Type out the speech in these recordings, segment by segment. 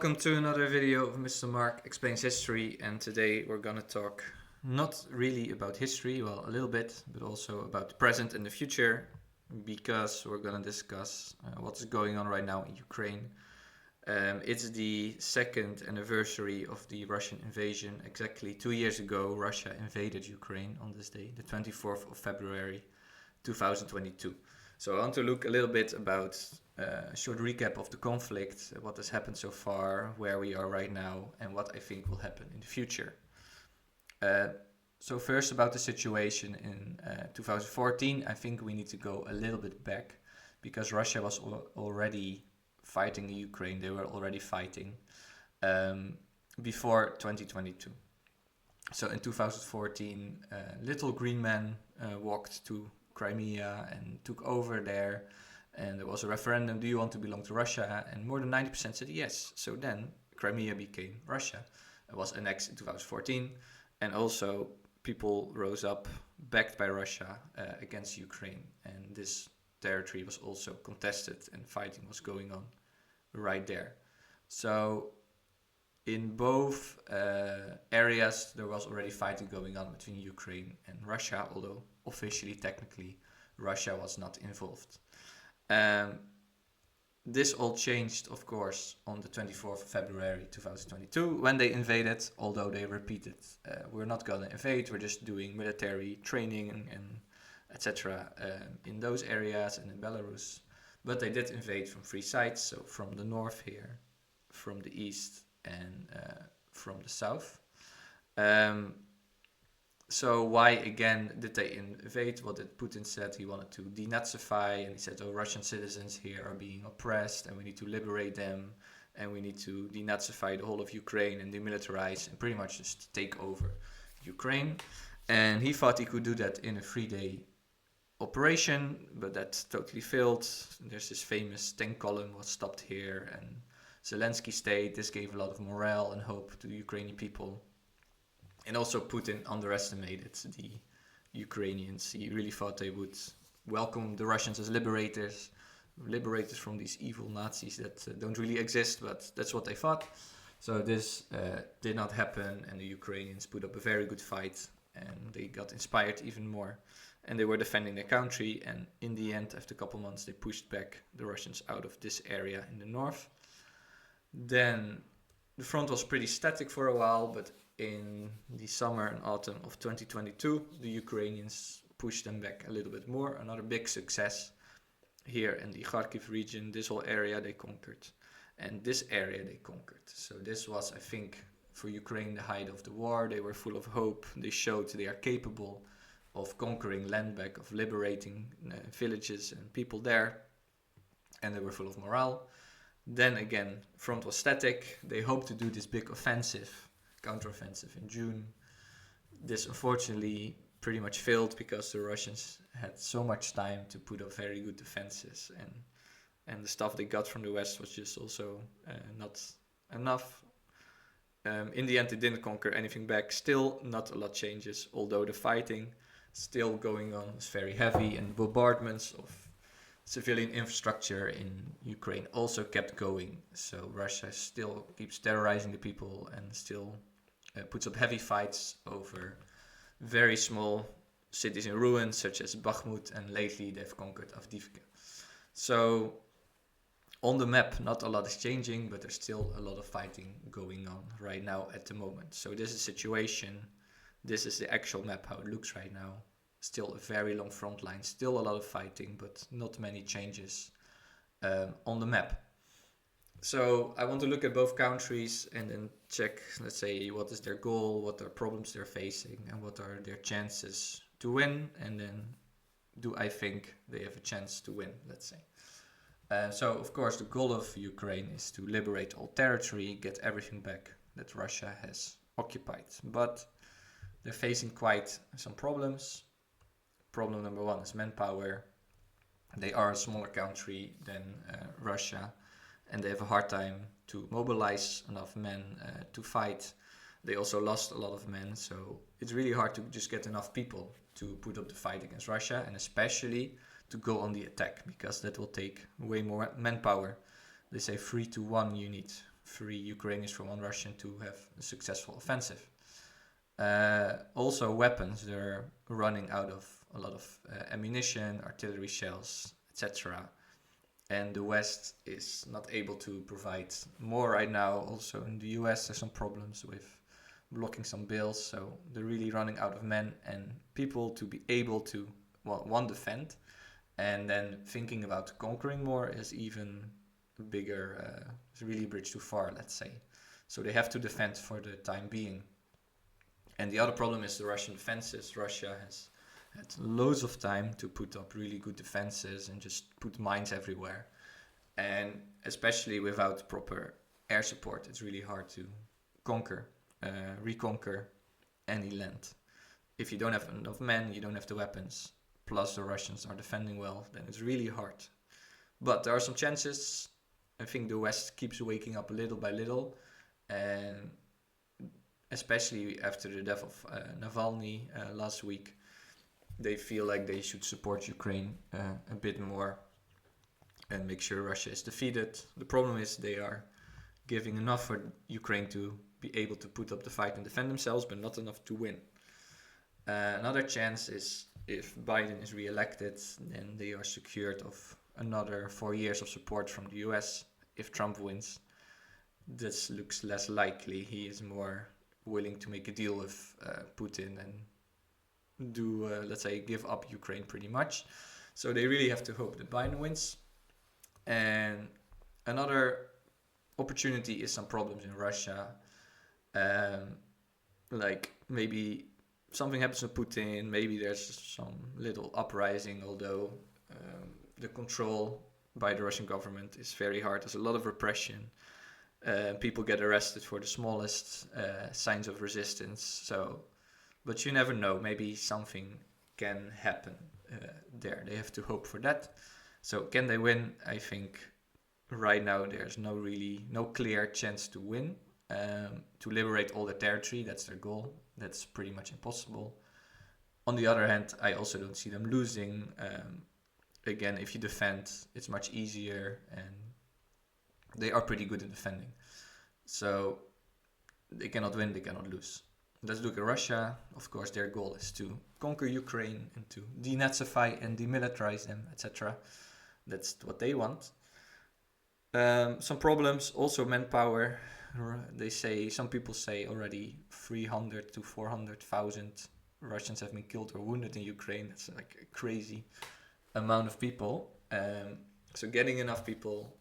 welcome to another video of Mr. Mark Explains History, and today we're gonna talk not really about history, well, a little bit, but also about the present and the future, because we're gonna discuss what's going on right now in Ukraine. It's the second anniversary of the Russian invasion. Exactly 2 years ago, Russia invaded Ukraine on this day, the 24th of February 2022. So I want to look a little bit about a short recap of the conflict, what has happened so far, where we are right now, and what I think will happen in the future. So first about the situation in 2014, I think we need to go a little bit back, because Russia was already fighting Ukraine. They were already fighting before 2022. So in 2014, little green man walked to Crimea and took over there, and there was a referendum, do you want to belong to Russia? And more than 90% said yes. So then Crimea became Russia. It was annexed in 2014, and also people rose up backed by Russia against Ukraine, and this territory was also contested and fighting was going on right there. So in both areas there was already fighting going on between Ukraine and Russia, although officially, technically, Russia was not involved. This all changed, of course, on the 24th of February 2022 when they invaded, although they repeated, we're not going to invade, we're just doing military training and etc. In those areas and in Belarus. But they did invade from three sides, so from the north here, from the east, and from the south. So why again did they invade? Well, did Putin said he wanted to denazify, and he said, oh, Russian citizens here are being oppressed and we need to liberate them, and we need to denazify the whole of Ukraine and demilitarize and pretty much just take over Ukraine. And he thought he could do that in a 3-day operation, but that totally failed. There's this famous tank column was stopped here, and Zelensky stayed. This gave a lot of morale and hope to the Ukrainian people. And also Putin underestimated the Ukrainians. He really thought they would welcome the Russians as liberators from these evil Nazis that don't really exist, but that's what they thought. So this did not happen, and the Ukrainians put up a very good fight, and they got inspired even more. And they were defending their country, and in the end, after a couple months, they pushed back the Russians out of this area in the north. Then the front was pretty static for a while, but in the summer and autumn of 2022, the Ukrainians pushed them back a little bit more. Another big success here in the Kharkiv region. This whole area they conquered, and this area they conquered. So this was, I think, for Ukraine the height of the war. They were full of hope. They showed they are capable of conquering land back, of liberating villages and people there, and they were full of morale. Then again, front was static. They hoped to do this big offensive, counteroffensive in June. This unfortunately pretty much failed because the Russians had so much time to put up very good defenses, and the stuff they got from the West was just also not enough. In the end, they didn't conquer anything back. Still, not a lot changes, although the fighting still going on is very heavy, and bombardments of civilian infrastructure in Ukraine also kept going. So Russia still keeps terrorizing the people and still puts up heavy fights over very small cities in ruins, such as Bakhmut, and lately they've conquered Avdiivka. So on the map, not a lot is changing, but there's still a lot of fighting going on right now at the moment. So this is the situation. This is the actual map, how it looks right now. Still a very long front line, still a lot of fighting, but not many changes on the map. So I want to look at both countries and then check, let's say, what is their goal, what are problems they're facing, and what are their chances to win, and then do I think they have a chance to win, let's say. So, of course, the goal of Ukraine is to liberate all territory, get everything back that Russia has occupied. But they're facing quite some problems. Problem number one is manpower. They are a smaller country than Russia, and they have a hard time to mobilize enough men to fight. They also lost a lot of men, so it's really hard to just get enough people to put up the fight against Russia, and especially to go on the attack, because that will take way more manpower. They say 3 to 1 you need free Ukrainians from one Russian to have a successful offensive. Also weapons, they're running out of a lot of ammunition, artillery shells, etc. And the West is not able to provide more right now. Also in the US there's some problems with blocking some bills, so they're really running out of men and people to be able to, well, one, defend, and then thinking about conquering more is even bigger, it's really a bridge too far, let's say. So they have to defend for the time being. And the other problem is the Russian defenses. Russia has had loads of time to put up really good defenses and just put mines everywhere. And especially without proper air support, it's really hard to reconquer any land. If you don't have enough men, you don't have the weapons, plus the Russians are defending well, then it's really hard. But there are some chances. I think the West keeps waking up little by little, and especially after the death of Navalny last week, they feel like they should support Ukraine a bit more and make sure Russia is defeated. The problem is they are giving enough for Ukraine to be able to put up the fight and defend themselves, but not enough to win. Another chance is if Biden is re-elected, then they are secured of another 4 years of support from the US. If Trump wins, this looks less likely. He is more willing to make a deal with Putin and do, let's say, give up Ukraine pretty much. So they really have to hope that Biden wins. And another opportunity is some problems in Russia. Like maybe something happens to Putin, maybe there's some little uprising, although the control by the Russian government is very hard. There's a lot of repression. People get arrested for the smallest signs of resistance. But you never know. Maybe something can happen there. They have to hope for that. So can they win? I think right now there's no clear chance to win. To liberate all the territory, that's their goal. That's pretty much impossible. On the other hand, I also don't see them losing. Again, if you defend, it's much easier, and they are pretty good at defending. So they cannot win, they cannot lose. Let's look at Russia. Of course, their goal is to conquer Ukraine and to denazify and demilitarize them, etc. That's what they want. Some problems, also manpower. Some people say already 300 to 400,000 Russians have been killed or wounded in Ukraine. That's like a crazy amount of people. So getting enough people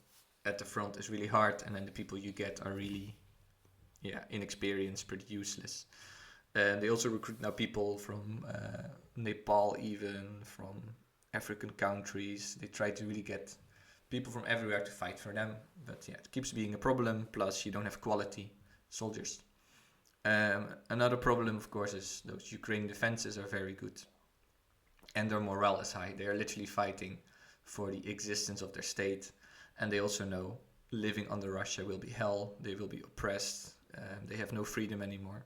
at the front is really hard, and then the people you get are really inexperienced, pretty useless. They also recruit now people from Nepal, even from African countries. They try to really get people from everywhere to fight for them, but it keeps being a problem. Plus you don't have quality soldiers. Another problem, of course, is those Ukrainian defenses are very good and their morale is high. They are literally fighting for the existence of their state, and they also know living under Russia will be hell. They will be oppressed. They have no freedom anymore.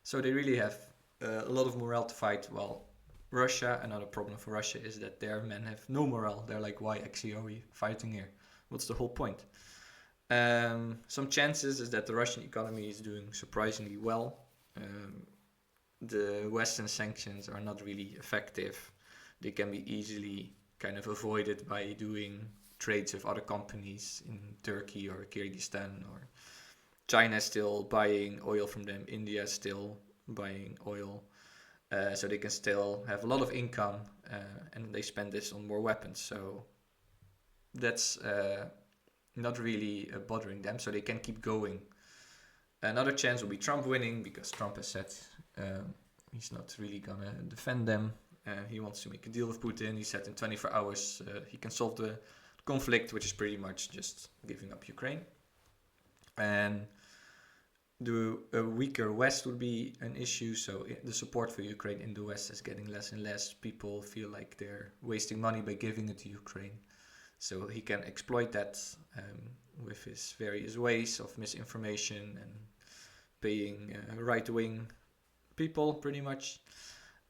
So they really have a lot of morale to fight. While Russia, another problem for Russia is that their men have no morale. They're like, why actually are we fighting here? What's the whole point? Some chances is that the Russian economy is doing surprisingly well. The Western sanctions are not really effective. They can be easily kind of avoided by doing trades with other companies in Turkey or Kyrgyzstan, or China is still buying oil from them. India is still buying oil. So they can still have a lot of income, and they spend this on more weapons. So that's not really bothering them, so they can keep going. Another chance will be Trump winning, because Trump has said he's not really gonna defend them. He wants to make a deal with Putin. He said in 24 hours he can solve the conflict, which is pretty much just giving up Ukraine. And a weaker West would be an issue. So the support for Ukraine in the West is getting less and less. People feel like they're wasting money by giving it to Ukraine. So he can exploit that with his various ways of misinformation and paying right-wing people, pretty much.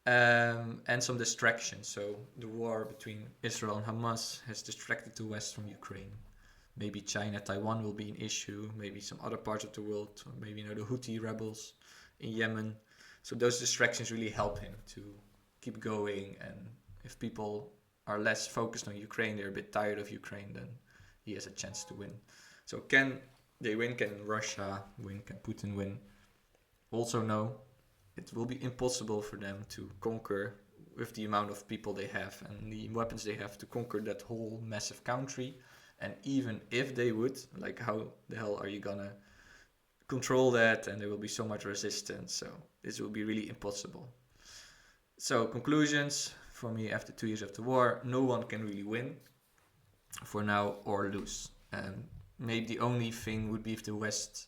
And some distraction. So the war between Israel and Hamas has distracted the West from Ukraine. maybe China, Taiwan will be an issue, maybe some other parts of the world, or maybe the Houthi rebels in Yemen. So those distractions really help him to keep going. And if people are less focused on Ukraine, they're a bit tired of Ukraine, then he has a chance to win. So can they win? Can Russia win? Can Putin win? Also no, it will be impossible for them to conquer with the amount of people they have and the weapons they have to conquer that whole massive country. And even if they would, like, how the hell are you gonna control that? And there will be so much resistance, so this will be really impossible. So conclusions for me after 2 years of the war: no one can really win for now or lose. Maybe the only thing would be if the West,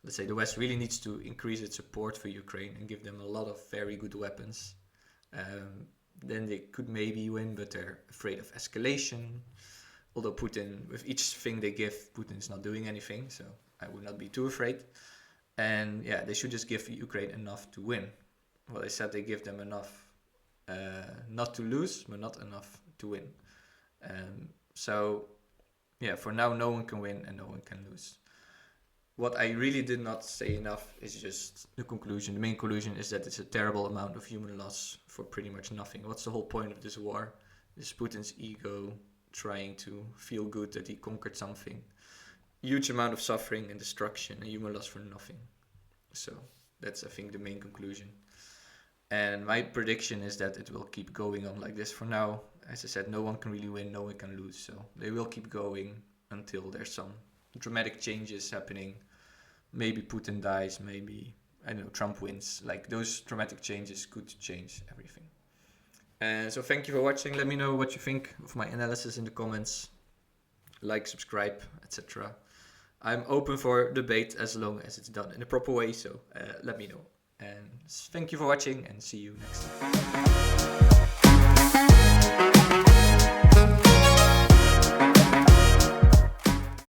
let's say the West really needs to increase its support for Ukraine and give them a lot of very good weapons. Then they could maybe win, but they're afraid of escalation. Although Putin, with each thing they give, Putin's not doing anything, so I would not be too afraid. And yeah, they should just give Ukraine enough to win. Well, they said they give them enough not to lose, but not enough to win. So yeah, for now, no one can win and no one can lose. What I really did not say enough is just the conclusion. The main conclusion is that it's a terrible amount of human loss for pretty much nothing. What's the whole point of this war? This Putin's ego trying to feel good that he conquered something. Huge amount of suffering and destruction and human loss for nothing. So that's, I think, the main conclusion. And my prediction is that it will keep going on like this for now. As I said, no one can really win, no one can lose. So they will keep going until there's some dramatic changes happening. Maybe Putin dies, maybe, I don't know, Trump wins. Like, those dramatic changes could change everything. And so thank you for watching. Let me know what you think of my analysis in the comments. Like, subscribe, etc. I'm open for debate as long as it's done in a proper way, so let me know. And thank you for watching and see you next time.